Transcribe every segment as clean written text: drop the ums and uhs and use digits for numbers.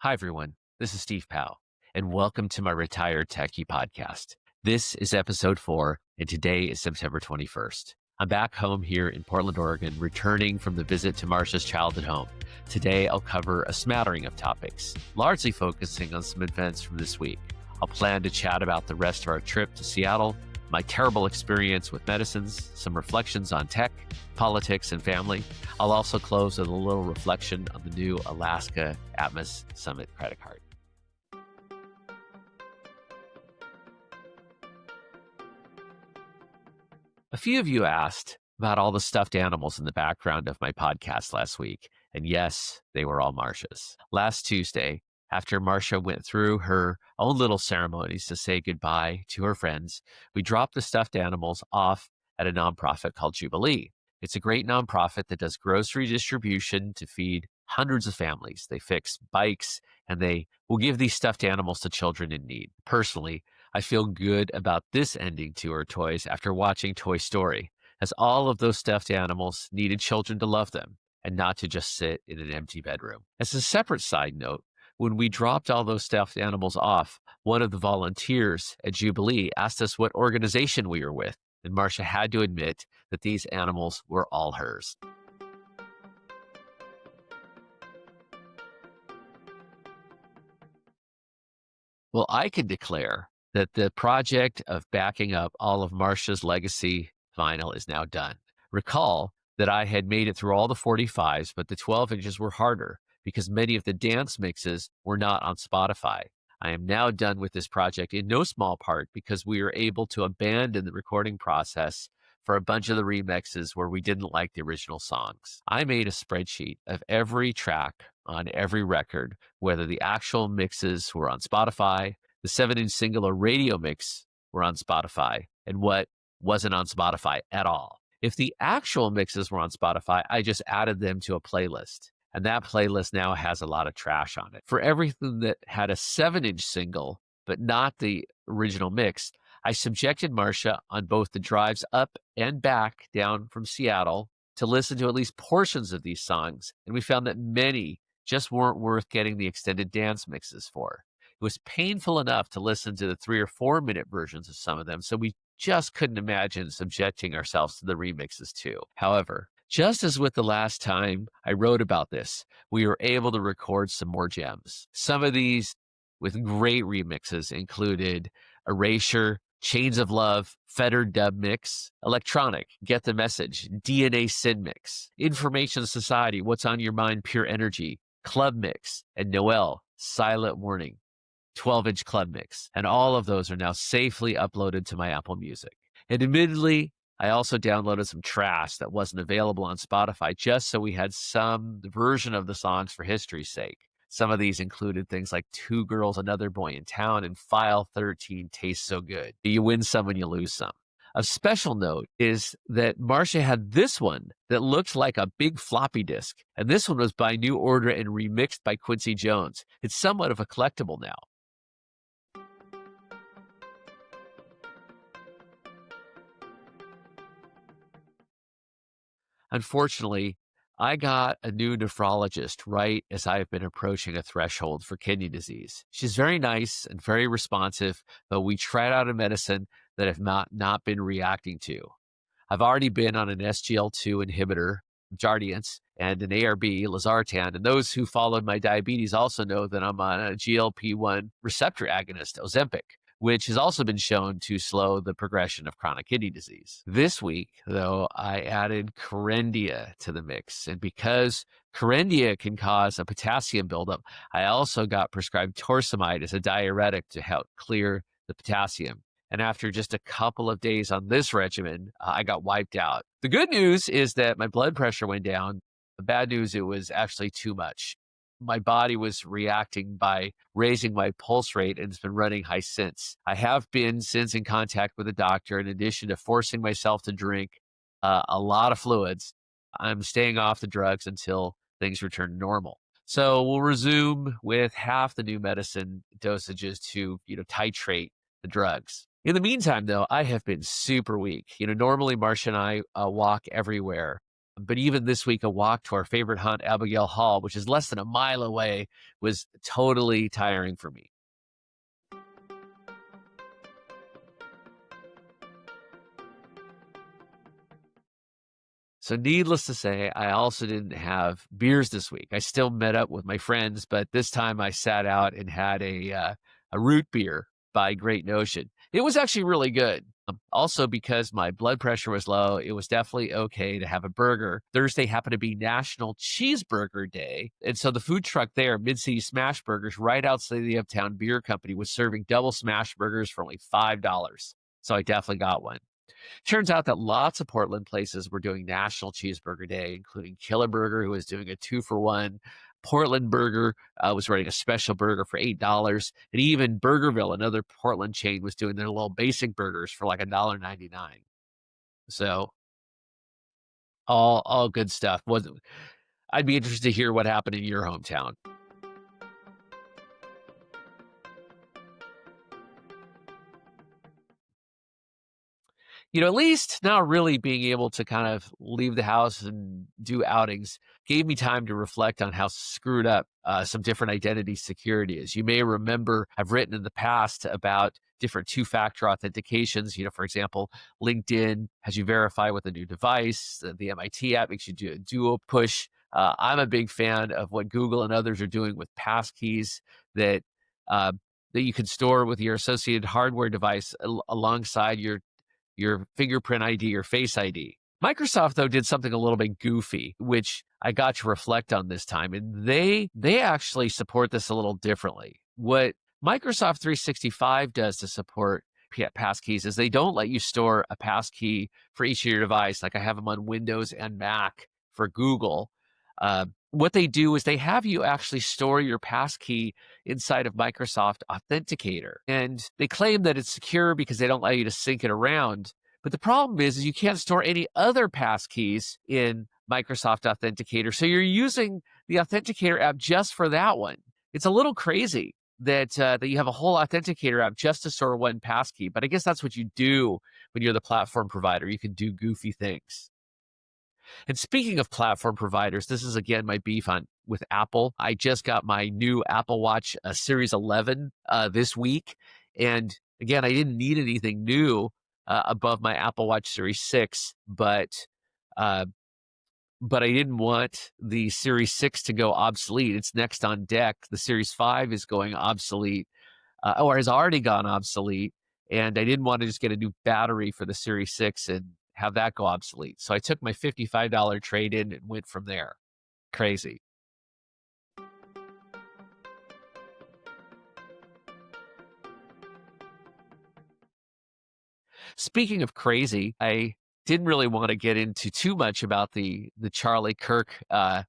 Hi, everyone. This is Steve Powell, and welcome to my Retired Techie podcast. This is episode 4, and today is September 21st. I'm back home here in Portland, Oregon, returning from the visit to Marcia's childhood home. Today, I'll cover a smattering of topics, largely focusing on some events from this week. I'll plan to chat about the rest of our trip to Seattle, my terrible experience with medicines, some reflections on tech, politics, and family. I'll also close with a little reflection on the new Alaska Atmos Summit credit card. A few of you asked about all the stuffed animals in the background of my podcast last week, and yes, they were all Marcia's. Last Tuesday, after Marcia went through her own little ceremonies to say goodbye to her friends, we dropped the stuffed animals off at a nonprofit called Jubilee. It's a great nonprofit that does grocery distribution to feed hundreds of families. They fix bikes and they will give these stuffed animals to children in need. Personally, I feel good about this ending to our toys after watching Toy Story, as all of those stuffed animals needed children to love them and not to just sit in an empty bedroom. As a separate side note, when we dropped all those stuffed animals off, one of the volunteers at Jubilee asked us what organization we were with, and Marcia had to admit that these animals were all hers. Well, I can declare that the project of backing up all of Marcia's legacy vinyl is now done. Recall that I had made it through all the 45s, but the 12 inches were harder because many of the dance mixes were not on Spotify. I am now done with this project in no small part because we were able to abandon the recording process for a bunch of the remixes where we didn't like the original songs. I made a spreadsheet of every track on every record, whether the actual mixes were on Spotify, the 7-inch single or radio mix were on Spotify, and what wasn't on Spotify at all. If the actual mixes were on Spotify, I just added them to a playlist. And that playlist now has a lot of trash on it. For everything that had a 7-inch single, but not the original mix, I subjected Marcia on both the drives up and back down from Seattle to listen to at least portions of these songs. And we found that many just weren't worth getting the extended dance mixes for. It was painful enough to listen to the 3 or 4 minute versions of some of them, so we just couldn't imagine subjecting ourselves to the remixes too. However, just as with the last time I wrote about this, we were able to record some more gems. Some of these with great remixes included Erasure, Chains of Love, Fettered Dub Mix, Electronic, Get the Message, DNA Sin Mix, Information Society, What's on Your Mind, Pure Energy, Club Mix, and Noel, Silent Warning, 12-inch Club Mix. And all of those are now safely uploaded to my Apple Music. And admittedly, I also downloaded some trash that wasn't available on Spotify just so we had some version of the songs for history's sake. Some of these included things like Two Girls, Another Boy in Town, and File 13 Tastes So Good. You win some and you lose some. Of special note is that Marcia had this one that looked like a big floppy disk, and this one was by New Order and remixed by Quincy Jones. It's somewhat of a collectible now. Unfortunately, I got a new nephrologist right as I have been approaching a threshold for kidney disease. She's very nice and very responsive, but we tried out a medicine that I have not been reacting to. I've already been on an SGL2 inhibitor, Jardiance, and an ARB, Losartan, and those who followed my diabetes also know that I'm on a GLP-1 receptor agonist, Ozempic, which has also been shown to slow the progression of chronic kidney disease. This week, though, I added Kerendia to the mix. And because Kerendia can cause a potassium buildup, I also got prescribed torsemide as a diuretic to help clear the potassium. And after just a couple of days on this regimen, I got wiped out. The good news is that my blood pressure went down. The bad news, it was actually too much. My body was reacting by raising my pulse rate, and it's been running high since. I have been since in contact with a doctor. In addition to forcing myself to drink a lot of fluids, I'm staying off the drugs until things return to normal. So we'll resume with half the new medicine dosages to, titrate the drugs. In the meantime, though, I have been super weak. Normally Marcia and I walk everywhere, But even this week, a walk to our favorite hunt, Abigail Hall, which is less than a mile away, was totally tiring for me. So, needless to say, I also didn't have beers this week. I still met up with my friends, but this time I sat out and had a root beer by Great Notion. It was actually really good. Also, because my blood pressure was low, it was definitely okay to have a burger. Thursday happened to be National Cheeseburger Day. And so the food truck there, Mid City Smash Burgers, right outside the Uptown Beer Company, was serving double smash burgers for only $5. So I definitely got one. Turns out that lots of Portland places were doing National Cheeseburger Day, including Killer Burger, who was doing a 2-for-1. Portland Burger was running a special burger for $8. And even Burgerville, another Portland chain, was doing their little basic burgers for like $1.99. So all good stuff. I'd be interested to hear what happened in your hometown. At least now really being able to kind of leave the house and do outings gave me time to reflect on how screwed up some different identity security is. You may remember I've written in the past about different two-factor authentications. For example, LinkedIn has you verify with a new device. The MIT app makes you do a duo push. I'm a big fan of what Google and others are doing with passkeys that uh, that you can store with your associated hardware device alongside your fingerprint ID or Face ID. Microsoft, though, did something a little bit goofy, which I got to reflect on this time, and they actually support this a little differently. What Microsoft 365 does to support passkeys is they don't let you store a passkey for each of your device. Like I have them on Windows and Mac for Google. What they do is they have you actually store your passkey inside of Microsoft Authenticator. And they claim that it's secure because they don't allow you to sync it around. But the problem is you can't store any other passkeys in Microsoft Authenticator. So you're using the Authenticator app just for that one. It's a little crazy that you have a whole Authenticator app just to store one passkey. But I guess that's what you do when you're the platform provider. You can do goofy things. And speaking of platform providers, this is again my beef on with Apple. I just got my new Apple Watch Series 11 this week, and again, I didn't need anything new above my Apple Watch Series 6, uh, but I didn't want the Series 6 to go obsolete. It's next on deck. The Series 5 is going obsolete, or has already gone obsolete. And I didn't want to just get a new battery for the Series 6 and have that go obsolete. So I took my $55 trade in and went from there. Crazy. Speaking of crazy, I didn't really want to get into too much about the Charlie Kirk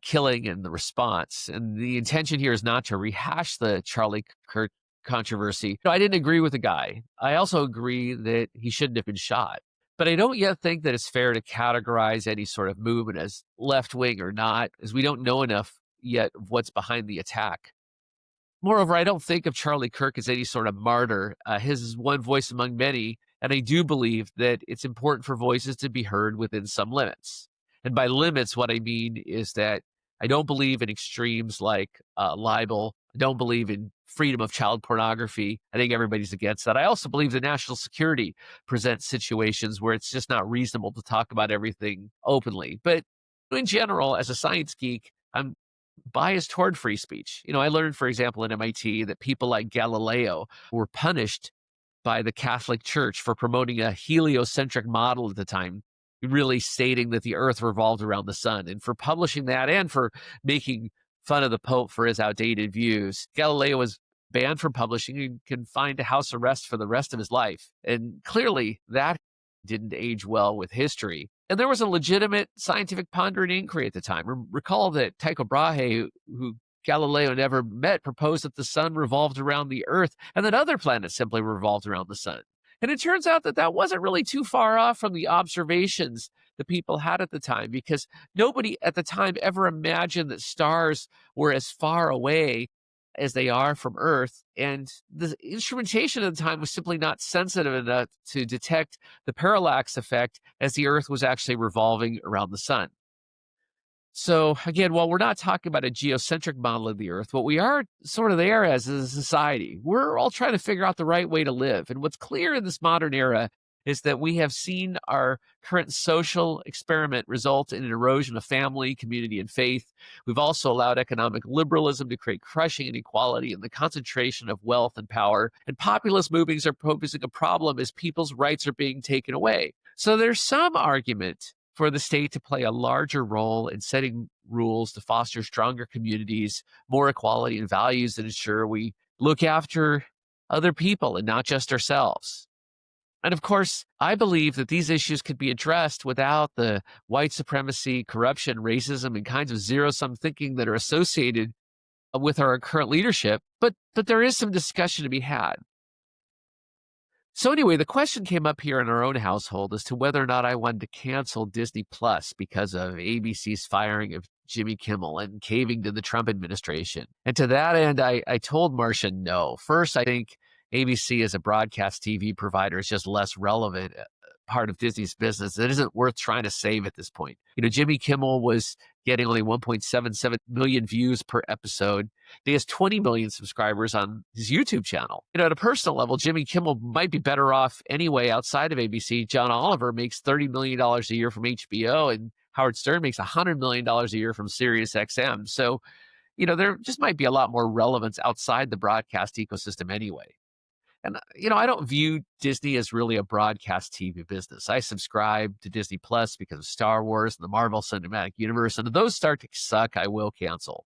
killing and the response. And the intention here is not to rehash the Charlie Kirk controversy. No, I didn't agree with the guy. I also agree that he shouldn't have been shot. But I don't yet think that it's fair to categorize any sort of movement as left wing or not, as we don't know enough yet of what's behind the attack. Moreover, I don't think of Charlie Kirk as any sort of martyr. His is one voice among many, and I do believe that it's important for voices to be heard within some limits. And by limits, what I mean is that I don't believe in extremes like libel. I don't believe in freedom of child pornography. I think everybody's against that. I also believe that national security presents situations where it's just not reasonable to talk about everything openly. But in general, as a science geek, I'm bias toward free speech. I learned, for example, at MIT that people like Galileo were punished by the Catholic Church for promoting a heliocentric model at the time, really stating that the earth revolved around the sun, and for publishing that and for making fun of the Pope for his outdated views. Galileo was banned from publishing and confined to house arrest for the rest of his life. And clearly that didn't age well with history. And there was a legitimate scientific pondering inquiry at the time. Recall that Tycho Brahe, who Galileo never met, proposed that the sun revolved around the earth and that other planets simply revolved around the sun. And it turns out that that wasn't really too far off from the observations that people had at the time, because nobody at the time ever imagined that stars were as far away as they are from Earth. And the instrumentation at the time was simply not sensitive enough to detect the parallax effect as the Earth was actually revolving around the sun. So again, while we're not talking about a geocentric model of the Earth, what we are sort of there as a society, we're all trying to figure out the right way to live. And what's clear in this modern era is that we have seen our current social experiment result in an erosion of family, community, and faith. We've also allowed economic liberalism to create crushing inequality and the concentration of wealth and power. And populist movements are posing a problem as people's rights are being taken away. So there's some argument for the state to play a larger role in setting rules to foster stronger communities, more equality and values that ensure we look after other people and not just ourselves. And of course, I believe that these issues could be addressed without the white supremacy, corruption, racism, and kinds of zero sum thinking that are associated with our current leadership. But there is some discussion to be had. So anyway, the question came up here in our own household as to whether or not I wanted to cancel Disney Plus because of ABC's firing of Jimmy Kimmel and caving to the Trump administration. And to that end, I told Marcia no. First, I think ABC as a broadcast TV provider is just less relevant part of Disney's business. It isn't worth trying to save at this point. Jimmy Kimmel was getting only 1.77 million views per episode. He has 20 million subscribers on his YouTube channel. At a personal level, Jimmy Kimmel might be better off anyway outside of ABC. John Oliver makes $30 million a year from HBO, and Howard Stern makes $100 million a year from SiriusXM. So, there just might be a lot more relevance outside the broadcast ecosystem anyway. And, I don't view Disney as really a broadcast TV business. I subscribe to Disney Plus because of Star Wars and the Marvel Cinematic Universe. And if those start to suck, I will cancel.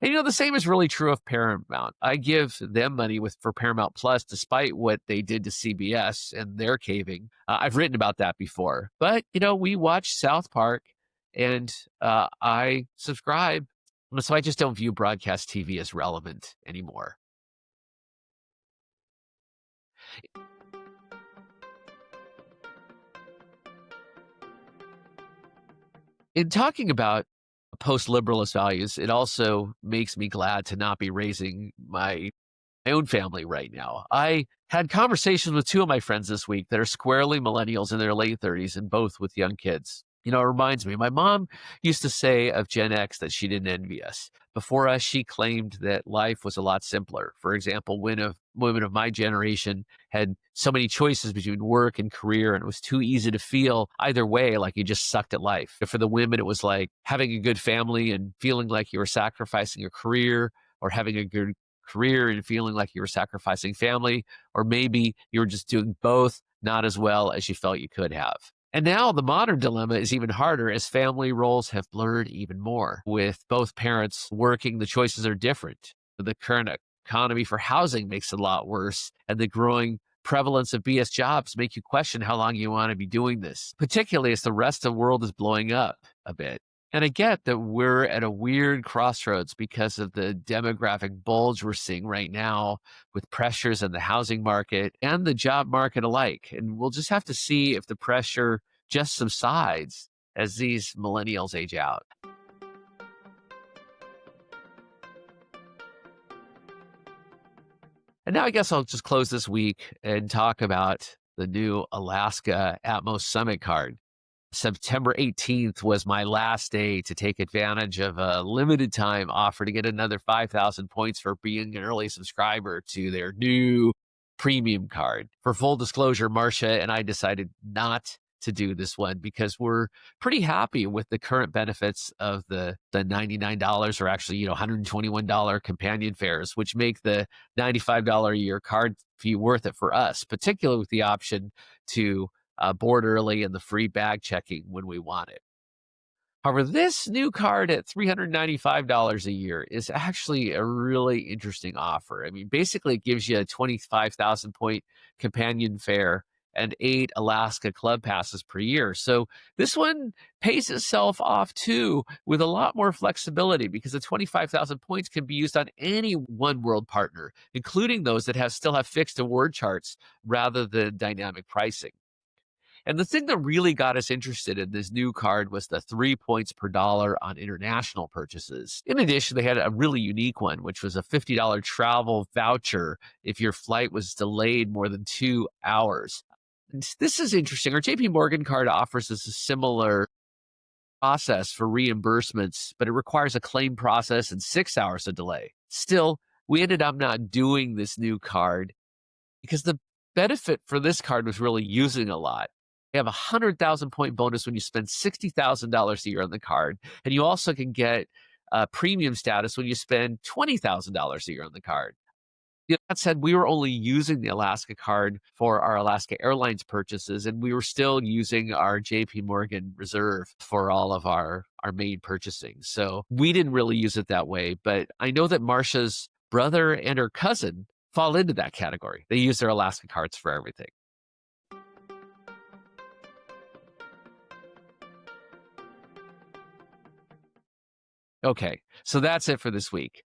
And, the same is really true of Paramount. I give them money for Paramount Plus, despite what they did to CBS and their caving. I've written about that before. But, we watch South Park and I subscribe. So I just don't view broadcast TV as relevant anymore. In talking about post-liberalist values, it also makes me glad to not be raising my own family right now. I had conversations with two of my friends this week that are squarely millennials in their late 30s and both with young kids. It reminds me, my mom used to say of Gen X that she didn't envy us. Before us, she claimed that life was a lot simpler. For example, women of my generation had so many choices between work and career, and it was too easy to feel either way like you just sucked at life. For the women, it was like having a good family and feeling like you were sacrificing your career, or having a good career and feeling like you were sacrificing family, or maybe you were just doing both not as well as you felt you could have. And now the modern dilemma is even harder as family roles have blurred even more. With both parents working, the choices are different. The current economy for housing makes it a lot worse, and the growing prevalence of BS jobs make you question how long you want to be doing this, particularly as the rest of the world is blowing up a bit. And I get that we're at a weird crossroads because of the demographic bulge we're seeing right now with pressures in the housing market and the job market alike. And we'll just have to see if the pressure just subsides as these millennials age out. And now I guess I'll just close this week and talk about the new Alaska Atmos Summit card. September 18th was my last day to take advantage of a limited time offer to get another 5,000 points for being an early subscriber to their new premium card. For full disclosure, Marcia and I decided not to do this one because we're pretty happy with the current benefits of the $99 or actually, $121 companion fares, which make the $95 a year card fee worth it for us, particularly with the option to board early and the free bag checking when we want it. However, this new card at $395 a year is actually a really interesting offer. I mean, basically, it gives you a 25,000 point companion fare and 8 Alaska club passes per year. So this one pays itself off too with a lot more flexibility because the 25,000 points can be used on any one world partner, including those that still have fixed award charts rather than dynamic pricing. And the thing that really got us interested in this new card was the 3 points per dollar on international purchases. In addition, they had a really unique one, which was a $50 travel voucher if your flight was delayed more than 2 hours. This is interesting. Our JP Morgan card offers us a similar process for reimbursements, but it requires a claim process and 6 hours of delay. Still, we ended up not doing this new card because the benefit for this card was really using a lot. You have a 100,000 point bonus when you spend $60,000 a year on the card. And you also can get premium status when you spend $20,000 a year on the card. That said, we were only using the Alaska card for our Alaska Airlines purchases, and we were still using our JP Morgan Reserve for all of our main purchasing. So we didn't really use it that way. But I know that Marsha's brother and her cousin fall into that category. They use their Alaska cards for everything. Okay, so that's it for this week.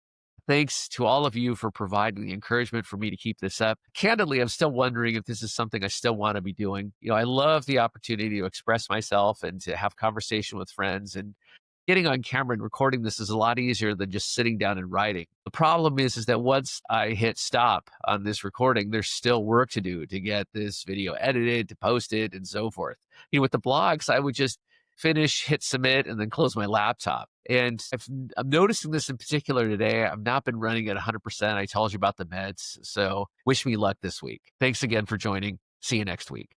Thanks to all of you for providing the encouragement for me to keep this up. Candidly, I'm still wondering if this is something I still want to be doing. I love the opportunity to express myself and to have conversation with friends, and getting on camera and recording this is a lot easier than just sitting down and writing. The problem is that once I hit stop on this recording, there's still work to do to get this video edited, to post it, and so forth. With the blogs, I would just finish, hit submit, and then close my laptop. And I'm noticing this in particular today. I've not been running at 100%. I told you about the meds. So wish me luck this week. Thanks again for joining. See you next week.